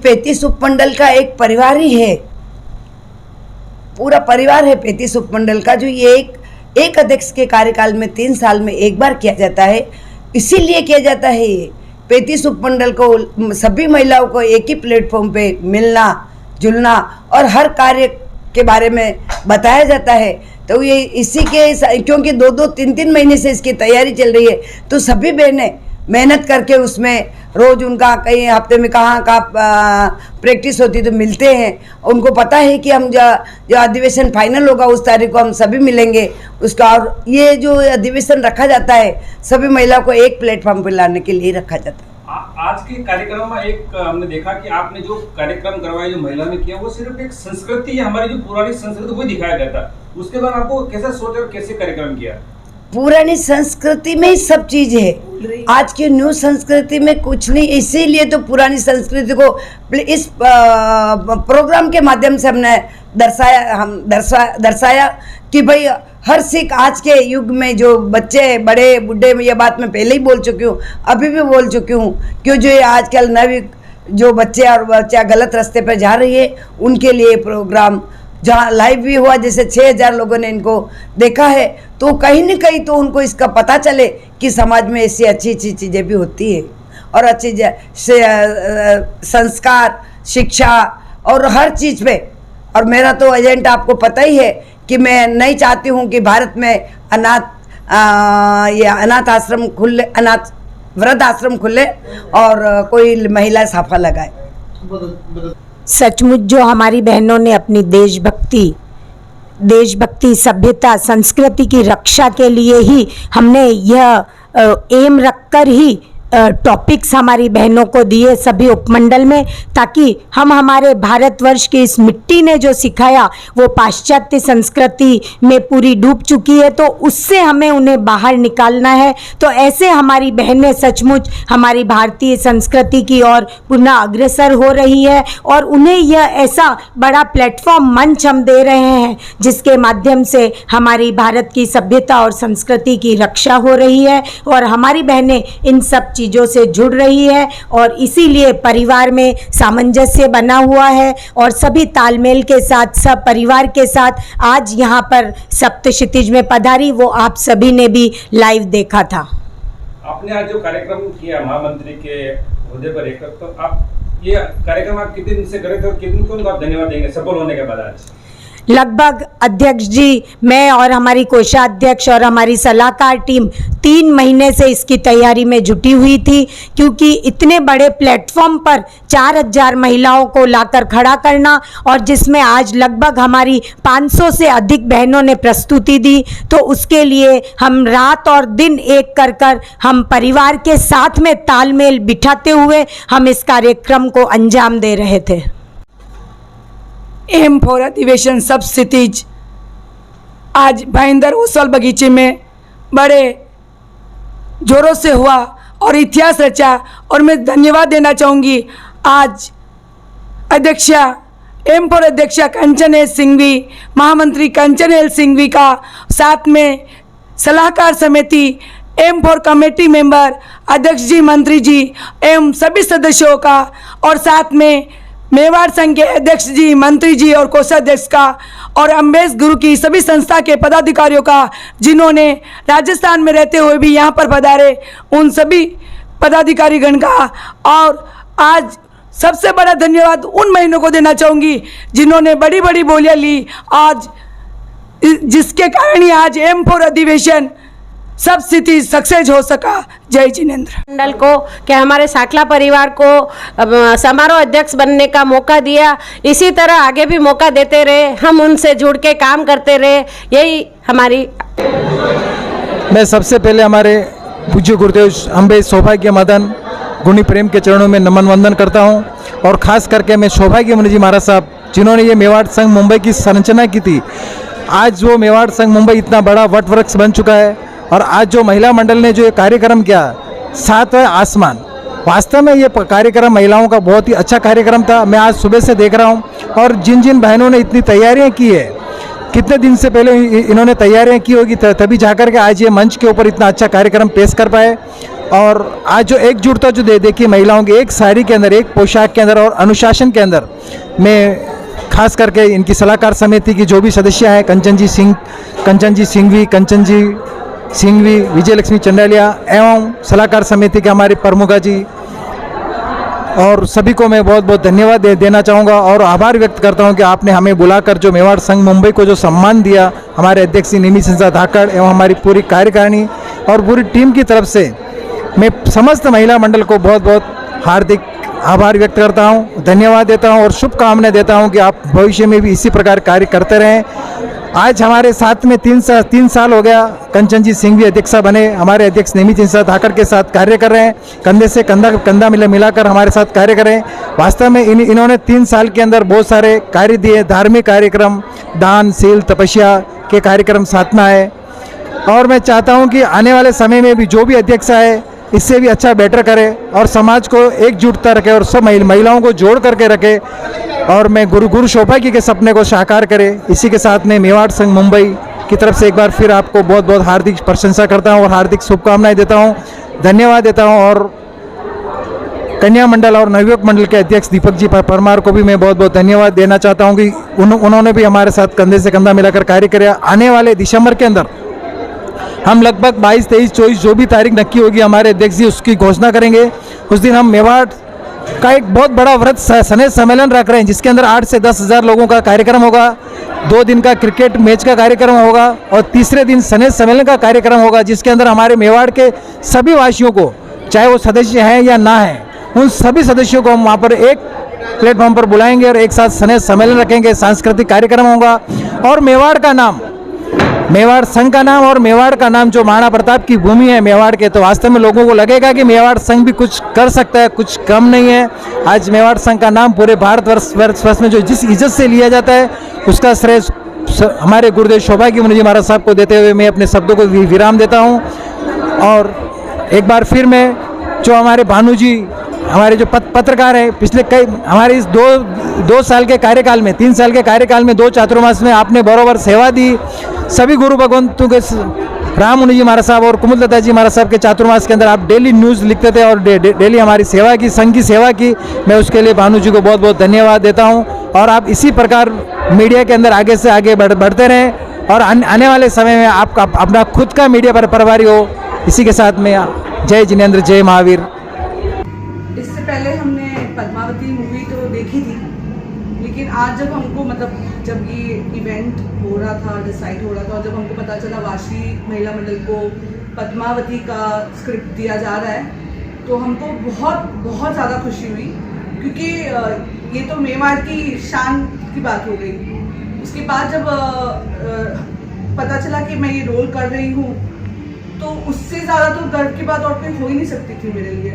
पैंतीस उपमंडल का एक परिवार ही है, पूरा परिवार है पैंतीस उपमंडल का, जो ये एक अध्यक्ष के कार्यकाल में 3 साल में एक बार किया जाता है। इसीलिए किया जाता है ये 35 उपमंडल को सभी महिलाओं को एक ही प्लेटफॉर्म पे मिलना जुलना और हर कार्य के बारे में बताया जाता है। तो ये इसी के क्योंकि 2-2, 3-3 महीने से इसकी तैयारी चल रही है, तो सभी बहनें मेहनत करके उसमें रोज़ उनका कहीं हफ्ते में कहाँ प्रैक्टिस होती तो मिलते हैं। उनको पता है कि हम जो अधिवेशन फाइनल होगा उस तारीख को हम सभी मिलेंगे उसका। और ये जो अधिवेशन रखा जाता है सभी महिलाओं को एक प्लेटफॉर्म पर लाने के लिए रखा जाता है। आज के कार्यक्रम में एक हमने देखा कि आपने जो कार्यक्रम करवाया, जो महिला ने किया, वो सिर्फ एक संस्कृति, हमारी जो पुरानी संस्कृति वो दिखाया गया था। उसके बाद आपको कैसा सोच और कैसे कार्यक्रम किया? पुरानी संस्कृति में ही सब चीज है, आज की न्यू संस्कृति में कुछ नहीं। इसीलिए तो पुरानी संस्कृति को इस प्रोग्राम के माध्यम से हमने दर्शाया कि भाई हर सिख आज के युग में जो बच्चे बड़े बूढ़े, ये बात मैं पहले ही बोल चुकी हूँ, अभी भी बोल चुकी हूँ, क्यों जो ये आजकल नवी जो बच्चे और बच्चा गलत रास्ते पर जा रही है उनके लिए प्रोग्राम जहाँ लाइव भी हुआ, जैसे 6000 लोगों ने इनको देखा है, तो कहीं न कहीं तो उनको इसका पता चले कि समाज में ऐसी अच्छी अच्छी चीज़ें भी होती है और अच्छी संस्कार, शिक्षा और हर चीज़ पे। और मेरा तो एजेंडा आपको पता ही है कि मैं नहीं चाहती हूँ कि भारत में अनाथ आश्रम खुले, अनाथ वृद्ध आश्रम खुले और कोई महिला साफा लगाए। सचमुच जो हमारी बहनों ने अपनी देशभक्ति, सभ्यता, संस्कृति की रक्षा के लिए ही हमने यह एम रखकर ही टॉपिक्स हमारी बहनों को दिए सभी उपमंडल में, ताकि हम हमारे भारतवर्ष की इस मिट्टी ने जो सिखाया वो पाश्चात्य संस्कृति में पूरी डूब चुकी है, तो उससे हमें उन्हें बाहर निकालना है। तो ऐसे हमारी बहनें सचमुच हमारी भारतीय संस्कृति की ओर पुनः अग्रसर हो रही है और उन्हें यह ऐसा बड़ा प्लेटफॉर्म, मंच हम दे रहे हैं जिसके माध्यम से हमारी भारत की सभ्यता और संस्कृति की रक्षा हो रही है और हमारी बहनें इन सब चीज़ों से जुड़ रही है। और इसीलिए परिवार में सामंजस्य बना हुआ है और सभी तालमेल के साथ, सब परिवार के साथ आज यहाँ पर सप्तक्षितिज में पधारी, वो आप सभी ने भी लाइव देखा था। आपने आज जो कार्यक्रम किया महामंत्री के ओहदे पर एक, तो आप ये कार्यक्रम आप कितने दिन से कर रहे थे और कितने को आप धन्यवाद देंगे सफल होने के बाद? आज लगभग अध्यक्ष जी, मैं और हमारी कोषाध्यक्ष और हमारी सलाहकार टीम 3 महीने से इसकी तैयारी में जुटी हुई थी, क्योंकि इतने बड़े प्लेटफॉर्म पर 4000 महिलाओं को लाकर खड़ा करना और जिसमें आज लगभग हमारी 500 से अधिक बहनों ने प्रस्तुति दी, तो उसके लिए हम रात और दिन एक कर हम परिवार के साथ में तालमेल बिठाते हुए हम इस कार्यक्रम को अंजाम दे रहे थे। एम फॉर अधिवेशन सब क्षितिज आज भाईंदर ओसल बगीचे में बड़े जोरों से हुआ और इतिहास रचा। और मैं धन्यवाद देना चाहूँगी आज अध्यक्षा, एम फॉर अध्यक्षा कंचन एल सिंघवी, महामंत्री कंचन एल सिंघवी का, साथ में सलाहकार समिति, एम फॉर कमेटी मेंबर, अध्यक्ष जी, मंत्री जी एवं सभी सदस्यों का, और साथ में मेवाड़ संघ के अध्यक्ष जी, मंत्री जी और कोषाध्यक्ष का, और अम्बेस गुरु की सभी संस्था के पदाधिकारियों का, जिन्होंने राजस्थान में रहते हुए भी यहाँ पर पधारे, उन सभी पदाधिकारीगण का। और आज सबसे बड़ा धन्यवाद उन महीनों को देना चाहूँगी जिन्होंने बड़ी बड़ी बोलियाँ ली, आज जिसके कारण ही आज एम फॉर अधिवेशन सब स्थिति सक्सेस हो सका। जय जिनेंद्र। मंडल को कि हमारे साकला परिवार को समारोह अध्यक्ष बनने का मौका दिया, इसी तरह आगे भी मौका देते रहे, हम उनसे जुड़ के काम करते रहे, यही हमारी। मैं सबसे पहले हमारे पूज्य गुरुदेव अम्बे सौभाग्य मदन गुणी प्रेम के चरणों में नमन वंदन करता हूँ। और ख़ास करके मैं सौभाग्य मुनि जी महाराज साहब, जिन्होंने ये मेवाड़ संघ मुंबई की संरचना की थी। आज वो मेवाड़ संघ मुंबई इतना बड़ा वट वृक्ष बन चुका है और आज जो महिला मंडल ने जो ये कार्यक्रम किया, 7वां आसमान, वास्तव में ये कार्यक्रम महिलाओं का बहुत ही अच्छा कार्यक्रम था। मैं आज सुबह से देख रहा हूँ और जिन जिन बहनों ने इतनी तैयारियाँ की है, कितने दिन से पहले इन्होंने तैयारियाँ की होगी, तभी जाकर के आज ये मंच के ऊपर इतना अच्छा कार्यक्रम पेश कर पाए। और आज जो एकजुटता जो देखिए महिलाओं की एक साड़ी के अंदर, एक पोशाक के अंदर और अनुशासन के अंदर, मैं खास करके इनकी सलाहकार समिति की जो भी सदस्य हैं, कंचन जी सिंघवी, विजय लक्ष्मी चंडालिया एवं सलाहकार समिति के हमारे प्रमुखा जी, और सभी को मैं बहुत बहुत धन्यवाद देना चाहूँगा और आभार व्यक्त करता हूँ कि आपने हमें बुलाकर जो मेवाड़ संघ मुंबई को जो सम्मान दिया, हमारे अध्यक्ष निमी सिंह धाकड़ एवं हमारी पूरी कार्यकारिणी और पूरी टीम की तरफ से मैं समस्त महिला मंडल को बहुत बहुत हार्दिक आभार व्यक्त करता हूँ, धन्यवाद देता हूँ और शुभकामनाएं देता हूँ कि आप भविष्य में भी इसी प्रकार कार्य करते रहें। आज हमारे साथ में 3 साल हो गया, कंचन जी सिंघवी अध्यक्षा बने, हमारे अध्यक्ष निमी सिंह धाकड़ के साथ कार्य कर रहे हैं, कंधे से कंधा मिलाकर हमारे साथ कार्य कर रहे हैं। वास्तव में इन्होंने 3 साल के अंदर बहुत सारे कार्य दिए, धार्मिक कार्यक्रम, दान, शील, तपस्या के कार्यक्रम साधना है, और मैं चाहता हूं कि आने वाले समय में भी जो भी अध्यक्ष है इससे भी अच्छा बेटर करे और समाज को एकजुटता रखे और सब महिलाओं को जोड़ करके रखे, और मैं गुरु सौभाग्य के सपने को साकार करे। इसी के साथ में मेवाड़ संघ मुंबई की तरफ से एक बार फिर आपको बहुत बहुत हार्दिक प्रशंसा करता हूं और हार्दिक शुभकामनाएं देता हूं, धन्यवाद देता हूं। और कन्या मंडल और नवयुवक मंडल के अध्यक्ष दीपक जी परमार को भी मैं बहुत बहुत धन्यवाद देना चाहता हूं कि उन्होंने भी हमारे साथ कंधे से कंधा मिलाकर कार्य किया। आने वाले दिसंबर के अंदर हम लगभग 22, 23, 24 जो भी तारीख नक्की होगी हमारे अध्यक्ष जी उसकी घोषणा करेंगे। उस दिन हम मेवाड़ का एक बहुत बड़ा व्रत स्नेह सम्मेलन रख रहे हैं, जिसके अंदर 8 से 10 हज़ार लोगों का कार्यक्रम होगा, 2 दिन का क्रिकेट मैच का कार्यक्रम होगा और तीसरे दिन स्नेह सम्मेलन का कार्यक्रम होगा, जिसके अंदर हमारे मेवाड़ के सभी वासियों को, चाहे वो सदस्य हैं या ना हैं, उन सभी सदस्यों को हम वहाँ पर एक प्लेटफॉर्म पर बुलाएंगे और एक साथ स्नेह सम्मेलन रखेंगे, सांस्कृतिक कार्यक्रम होगा। और मेवाड़ का नाम, मेवाड़ संघ का नाम और मेवाड़ का नाम जो महाराणा प्रताप की भूमि है मेवाड़ के, तो वास्तव में लोगों को लगेगा कि मेवाड़ संघ भी कुछ कर सकता है, कुछ कम नहीं है। आज मेवाड़ संघ का नाम पूरे भारतवर्ष में जो जिस इज्जत से लिया जाता है उसका श्रेय हमारे गुरुदेव सौभाग्य मुनि जी महाराज साहब को देते हुए मैं अपने शब्दों को विराम देता हूँ। और एक बार फिर मैं जो हमारे भानु जी, हमारे जो पत्रकार हैं, पिछले कई हमारे इस दो साल के कार्यकाल में, 3 साल के कार्यकाल में 2 चातुर्मास में आपने बराबर सेवा दी। सभी गुरु भगवंतों के राम मुनि जी महाराज साहब और कुमुदलता जी महाराज साहब के चातुर्मास के अंदर आप डेली न्यूज़ लिखते थे और डेली हमारी सेवा की, संघ की सेवा की। मैं उसके लिए भानु जी को बहुत बहुत धन्यवाद देता हूँ और आप इसी प्रकार मीडिया के अंदर आगे से आगे बढ़ते रहें और आने वाले समय में आपका अपना खुद का मीडिया पर प्रभारी हो। इसी के साथ में जय जिनेंद्र, जय महावीर। इससे पहले हमने पद्मावती मूवी तो देखी थी, लेकिन आज जब हमको जब ये इवेंट हो रहा था, डिसाइड हो रहा था और जब हमको पता चला वाशी महिला मंडल को पद्मावती का स्क्रिप्ट दिया जा रहा है, तो हमको बहुत बहुत ज़्यादा खुशी हुई, क्योंकि ये तो मेवाड़ की शान की बात हो गई। उसके बाद जब पता चला कि मैं ये रोल कर रही हूँ, तो उससे ज़्यादा तो गर्व की बात और कोई हो ही नहीं सकती थी मेरे लिए।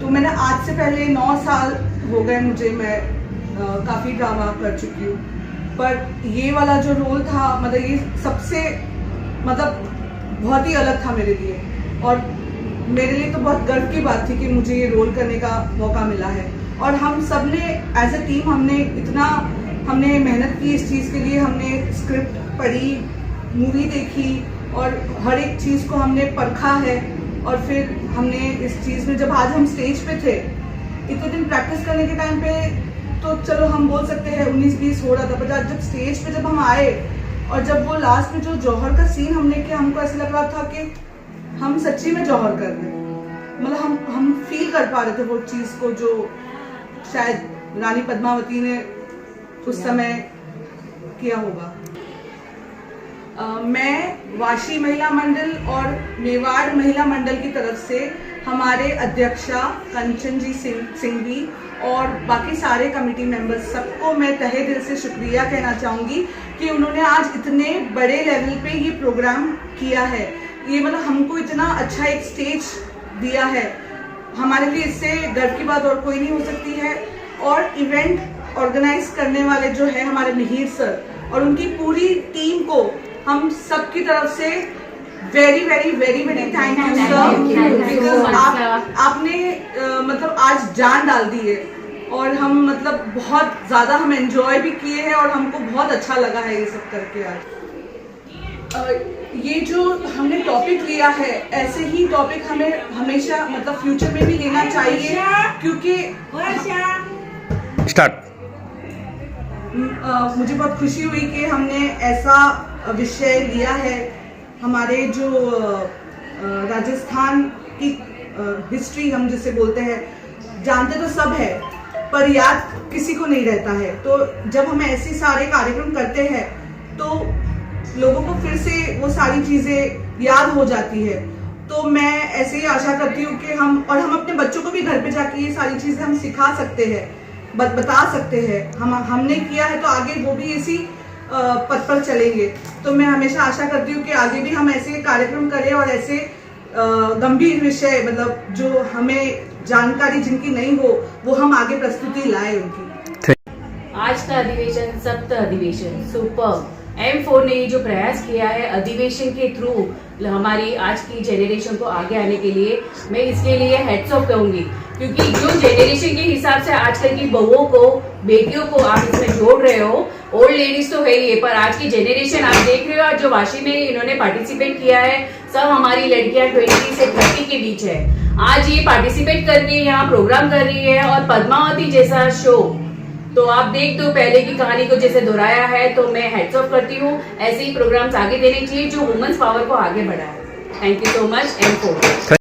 तो मैंने आज से पहले 9 साल हो गए मुझे, मैं काफ़ी ड्रामा कर चुकी हूँ, पर ये वाला जो रोल था ये सबसे बहुत ही अलग था मेरे लिए, और मेरे लिए तो बहुत गर्व की बात थी कि मुझे ये रोल करने का मौका मिला है। और हम सब ने एज ए टीम हमने मेहनत की इस चीज़ के लिए। हमने स्क्रिप्ट पढ़ी, मूवी देखी और हर एक चीज़ को हमने परखा है, और फिर हमने इस चीज़ में जब आज हम स्टेज पे थे, इतने दिन प्रैक्टिस करने के टाइम पे तो चलो हम बोल सकते हैं 19-20 हो रहा था, पर जब स्टेज पे जब हम आए और जब वो लास्ट में जो जौहर का सीन हमने किया, हमको ऐसा लग रहा था कि हम सच्ची में जौहर कर रहे हैं। हम फील कर पा रहे थे वो चीज़ को जो शायद रानी पद्मावती ने उस समय किया होगा। मैं वाशी महिला मंडल और मेवाड़ महिला मंडल की तरफ से हमारे अध्यक्षा कंचन जी सिंघवी और बाकी सारे कमेटी मेंबर्स सबको मैं तहे दिल से शुक्रिया कहना चाहूँगी कि उन्होंने आज इतने बड़े लेवल पे ये प्रोग्राम किया है। ये हमको इतना अच्छा एक स्टेज दिया है, हमारे लिए इससे गर्व की बात और कोई नहीं हो सकती है। और इवेंट ऑर्गेनाइज करने वाले जो है हमारे मिहिर सर और उनकी पूरी टीम को हम सब की तरफ से very very very very thank you sir, because आपने आज जान डाल दी है और हम बहुत ज़्यादा हम एंजॉय भी किए हैं और हमको बहुत अच्छा लगा है ये सब करके। आज ये जो हमने टॉपिक लिया है, ऐसे ही टॉपिक हमें हमेशा मतलब फ्यूचर में भी लेना चाहिए, क्योंकि स्टार्ट। मुझे बहुत खुशी हुई कि हमने ऐसा विषय लिया है। हमारे जो राजस्थान की हिस्ट्री हम जिसे बोलते हैं, जानते तो सब है पर याद किसी को नहीं रहता है। तो जब हम ऐसे सारे कार्यक्रम करते हैं तो लोगों को फिर से वो सारी चीज़ें याद हो जाती है। तो मैं ऐसे ही आशा करती हूँ कि हम अपने बच्चों को भी घर पे जाके ये सारी चीज़ें हम सिखा सकते हैं, बता सकते हैं। हमने किया है तो आगे वो भी इसी पथ पर चलेंगे। तो मैं हमेशा आशा करती हूँ कि आगे भी हम ऐसे कार्यक्रम करें और ऐसे गंभीर विषय, मतलब जो हमें जानकारी जिनकी नहीं हो वो हम आगे प्रस्तुति लाए उनकी। आज का अधिवेशन सप्त अधिवेशन सुपर M4 ने ये जो प्रयास किया है अधिवेशन के थ्रू हमारी आज की जेनरेशन को आगे आने के लिए, मैं इसके लिए हेड्स ऑफ कहूंगी, क्योंकि जो जेनरेशन के हिसाब से आजकल की बहुओं को, बेटियों को आप इसमें जोड़ रहे हो। ओल्ड लेडीज तो है ही, पर आज की जेनरेशन आप देख रहे हो, आज जो वाशी में इन्होंने पार्टिसिपेट किया है सब हमारी लड़कियां 20 से 30 के बीच है। आज ये पार्टिसिपेट करके यहाँ प्रोग्राम कर रही है और पद्मावती जैसा शो, तो आप देख दो पहले की कहानी को जैसे दोहराया है। तो मैं हेड्स ऑफ करती हूँ, ऐसे ही प्रोग्राम्स आगे देने चाहिए जो वुमेन्स पावर को आगे बढ़ाए। Thank you so much M4।